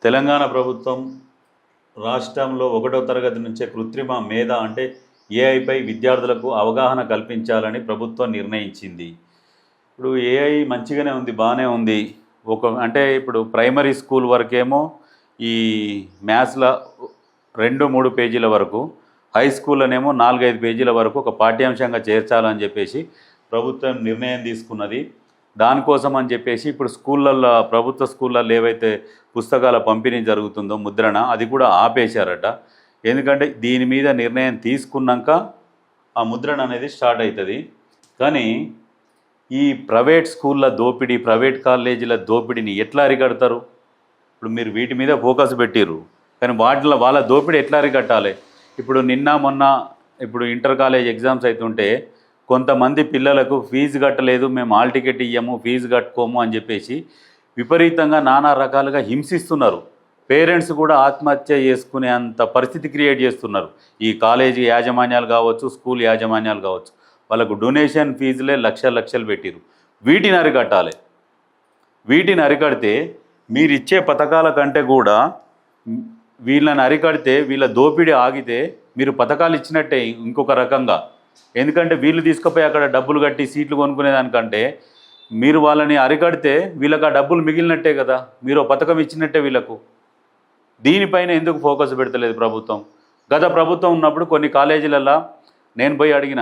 తెలంగాణ ప్రభుత్వం రాష్ట్రంలో 1వ తరగతి నుంచే కృత్రిమ మేధ అంటే ఏఐపై విద్యార్థులకు అవగాహన కల్పించాలని ప్రభుత్వం నిర్ణయించింది. ఇప్పుడు ఏఐ మంచిగానే ఉంది, బాగానే ఉంది. అంటే ఇప్పుడు ప్రైమరీ స్కూల్ వరకేమో ఈ మ్యాథ్స్లో 2-3 పేజీల వరకు, హై స్కూల్లోనేమో 4-5 పేజీల వరకు ఒక పాఠ్యాంశంగా చేర్చాలని చెప్పేసి ప్రభుత్వం నిర్ణయం తీసుకున్నది. దానికోసం అని చెప్పేసి ఇప్పుడు స్కూళ్ళల్లో, ప్రభుత్వ స్కూళ్ళల్లో ఏవైతే పుస్తకాల పంపిణీ జరుగుతుందో ముద్రణ, అది కూడా ఆపేశారట. ఎందుకంటే దీని మీద నిర్ణయం తీసుకున్నాక ఆ ముద్రణ అనేది స్టార్ట్ అవుతుంది. కానీ ఈ ప్రైవేట్ స్కూళ్ళ దోపిడీ, ప్రైవేట్ కాలేజీల దోపిడీని ఎట్లా అరికడతారు? ఇప్పుడు మీరు వీటి మీద ఫోకస్ పెట్టిర్రు, కానీ వాళ్ళ దోపిడీ ఎట్లా అరికట్టాలి? ఇప్పుడు నిన్న మొన్న ఇప్పుడు ఇంటర్ కాలేజ్ ఎగ్జామ్స్ అవుతుంటే కొంతమంది పిల్లలకు ఫీజు కట్టలేదు, మేము హాల్ టికెట్ ఇయ్యము, ఫీజు కట్టుకోము అని చెప్పేసి విపరీతంగా నానా రకాలుగా హింసిస్తున్నారు. పేరెంట్స్ కూడా ఆత్మహత్య చేసుకునే అంత పరిస్థితి క్రియేట్ చేస్తున్నారు. ఈ కాలేజీ యాజమాన్యాలు కావచ్చు, స్కూల్ యాజమాన్యాలు కావచ్చు, వాళ్ళకు డొనేషన్ ఫీజులే లక్షలు పెట్టిరు. వీటిని అరికట్టాలి. వీటిని అరికడితే మీరు ఇచ్చే పథకాల కంటే కూడా వీళ్ళని అరికడితే, వీళ్ళ దోపిడీ ఆగితే మీరు పథకాలు ఇచ్చినట్టే ఇంకొక రకంగా. ఎందుకంటే వీళ్ళు తీసుకుపోయి అక్కడ డబ్బులు కట్టి సీట్లు కొనుక్కునేదానికంటే మీరు వాళ్ళని అరికడితే వీళ్ళకి ఆ డబ్బులు మిగిలినట్టే కదా, మీరు పథకం ఇచ్చినట్టే వీళ్ళకు. దీనిపైన ఎందుకు ఫోకస్ పెడతలేదు ప్రభుత్వం? గత ప్రభుత్వం ఉన్నప్పుడు కొన్ని కాలేజీలలో నేను పోయి అడిగిన,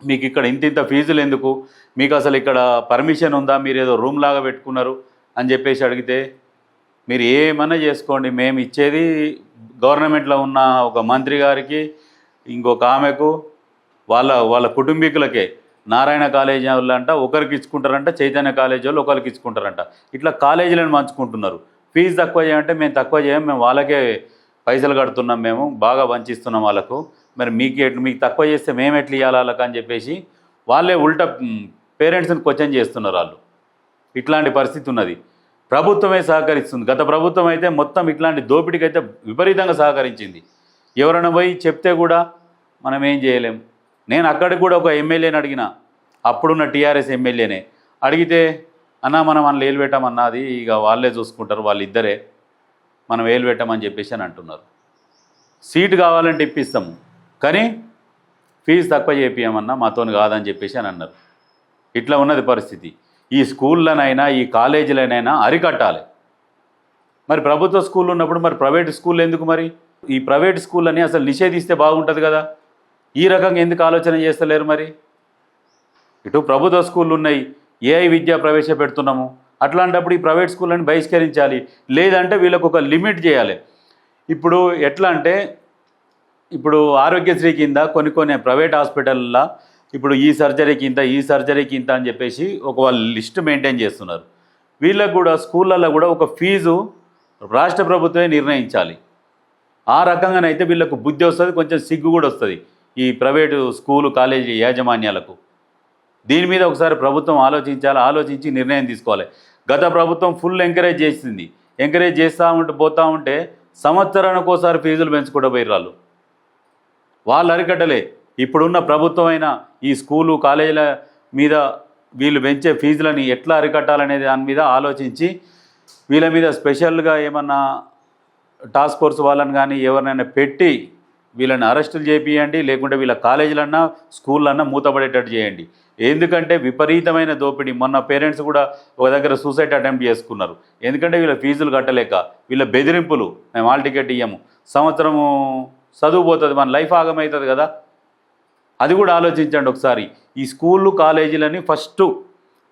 మీకు ఇక్కడ ఇంత ఫీజులు ఎందుకు, మీకు అసలు ఇక్కడ పర్మిషన్ ఉందా, మీరు ఏదో రూమ్ లాగా పెట్టుకున్నారు అని చెప్పేసి అడిగితే, మీరు ఏమన్నా చేసుకోండి, మేము ఇచ్చేది గవర్నమెంట్లో ఉన్న ఒక మంత్రి గారికి, ఇంకొక ఆమెకు, వాళ్ళ కుటుంబీకులకే. నారాయణ కాలేజీ వాళ్ళంట ఒకరికి ఇచ్చుకుంటారంట, చైతన్య కాలేజీ వాళ్ళు ఒకరికి ఇచ్చుకుంటారంట. ఇట్లా కాలేజీలను పంచుకుంటున్నారు. ఫీజు తక్కువ చేయంటే మేము తక్కువ చేయం, మేము వాళ్ళకే పైసలు కడుతున్నాం, మేము బాగా వంచిస్తున్నాం వాళ్ళకు, మరి మీకు తక్కువ చేస్తే మేము ఎట్లా ఇవ్వాలి వాళ్ళకి అని చెప్పేసి వాళ్ళే ఉల్టా పేరెంట్స్ని క్వశ్చన్ చేస్తున్నారు వాళ్ళు. ఇట్లాంటి పరిస్థితి ఉన్నది. ప్రభుత్వమే సహకరిస్తుంది. గత ప్రభుత్వం అయితే మొత్తం ఇట్లాంటి దోపిడీకి అయితే విపరీతంగా సహకరించింది. ఎవరైనా పోయి చెప్తే కూడా మనం ఏం చేయలేం. నేను అక్కడికి కూడా ఒక ఎమ్మెల్యేని అడిగిన, అప్పుడున్న టీఆర్ఎస్ ఎమ్మెల్యేనే అడిగితే, అన్నా మనం ఏలు పెట్టామన్నది, ఇక వాళ్ళే చూసుకుంటారు, వాళ్ళిద్దరే, మనం ఏలు పెట్టామని చెప్పేసి అని అంటున్నారు. సీటు కావాలంటే ఇప్పిస్తాము, కానీ ఫీజు తక్కువ చేపియమన్నా మాతోని కాదని చెప్పేసి అని అన్నారు. ఇట్లా ఉన్నది పరిస్థితి. ఈ స్కూళ్ళనైనా ఈ కాలేజీలనైనా అరికట్టాలి. మరి ప్రభుత్వ స్కూళ్ళు ఉన్నప్పుడు మరి ప్రైవేట్ స్కూళ్ళు ఎందుకు? మరి ఈ ప్రైవేట్ స్కూళ్ళని అసలు నిషేధిస్తే బాగుంటుంది కదా. ఈ రకంగా ఎందుకు ఆలోచన చేస్తలేరు? మరి ఇటు ప్రభుత్వ స్కూళ్ళు ఉన్నాయి, ఏఐ విద్య ప్రవేశపెడుతున్నాము, అట్లాంటప్పుడు ఈ ప్రైవేట్ స్కూళ్ళని బహిష్కరించాలి. లేదంటే వీళ్ళకు ఒక లిమిట్ చేయాలి. ఇప్పుడు ఎట్లా అంటే, ఇప్పుడు ఆరోగ్యశ్రీ కింద కొన్ని ప్రైవేట్ హాస్పిటల్లో ఇప్పుడు ఈ సర్జరీకి ఇంత అని చెప్పేసి ఒక వాళ్ళు లిస్ట్ మెయింటైన్ చేస్తున్నారు. వీళ్ళకు కూడా స్కూళ్ళల్లో కూడా ఒక ఫీజు రాష్ట్ర ప్రభుత్వమే నిర్ణయించాలి. ఆ రకంగానైతే వీళ్ళకు బుద్ధి వస్తుంది, కొంచెం సిగ్గు కూడా వస్తుంది ఈ ప్రైవేటు స్కూలు కాలేజీ యాజమాన్యాలకు. దీని మీద ఒకసారి ప్రభుత్వం ఆలోచించి నిర్ణయం తీసుకోవాలి. గత ప్రభుత్వం ఫుల్ ఎంకరేజ్ చేసింది. ఎంకరేజ్ పోతూ ఉంటే సంవత్సరానికి ఒకసారి ఫీజులు పెంచుకుంటూ పోయిర్రు వాళ్ళు అరికట్టలే. ఇప్పుడున్న ప్రభుత్వం అయినా ఈ స్కూలు కాలేజీల మీద వీళ్ళు పెంచే ఫీజులని ఎట్లా అరికట్టాలనేది దాని మీద ఆలోచించి వీళ్ళ మీద స్పెషల్గా ఏమన్నా టాస్క్ ఫోర్స్ వాళ్ళని కానీ ఎవరినైనా పెట్టి వీళ్ళని అరెస్టులు చేపియండి, లేకుంటే వీళ్ళ కాలేజీలన్నా స్కూళ్ళన్నా మూతపడేటట్టు చేయండి. ఎందుకంటే విపరీతమైన దోపిడీ. మొన్న పేరెంట్స్ కూడా ఒక దగ్గర సూసైడ్ అటెంప్ట్ చేసుకున్నారు. ఎందుకంటే వీళ్ళ ఫీజులు కట్టలేక, వీళ్ళ బెదిరింపులు, మేము హాల్ టికెట్ ఇయ్యము, సంవత్సరము చదువు పోతుంది, మన లైఫ్ ఆగమవుతుంది కదా. అది కూడా ఆలోచించండి ఒకసారి. ఈ స్కూళ్ళు కాలేజీలని ఫస్ట్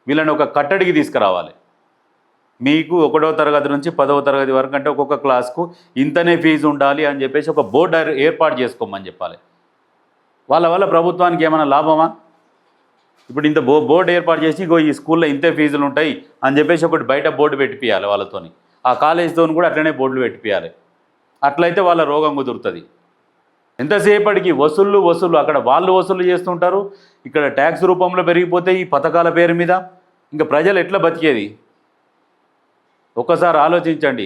వీళ్ళని ఒక కట్టడికి తీసుకురావాలి. మీకు 1వ తరగతి నుంచి 10వ తరగతి వరకు అంటే ఒక్కొక్క క్లాస్కు ఇంతనే ఫీజు ఉండాలి అని చెప్పేసి ఒక బోర్డు ఏర్పాటు చేసుకోమని చెప్పాలి. వాళ్ళ ప్రభుత్వానికి ఏమైనా లాభమా? ఇప్పుడు ఇంత బోర్డు ఏర్పాటు చేసి ఈ స్కూల్లో ఇంతే ఫీజులు ఉంటాయి అని చెప్పేసి ఒకటి బయట బోర్డు పెట్టిపియాలి వాళ్ళతోని. ఆ కాలేజీతో కూడా అట్లనే బోర్డులు పెట్టిపియాలి. అట్లయితే వాళ్ళ రోగం కుదురుతుంది. ఎంతసేపటికి వసూళ్ళు అక్కడ వాళ్ళు వసూలు చేస్తుంటారు, ఇక్కడ ట్యాక్స్ రూపంలో పెరిగిపోతే ఈ పథకాల పేరు మీద ఇంకా ప్రజలు ఎట్లా బతికేది? ఒక్కసారి ఆలోచించండి.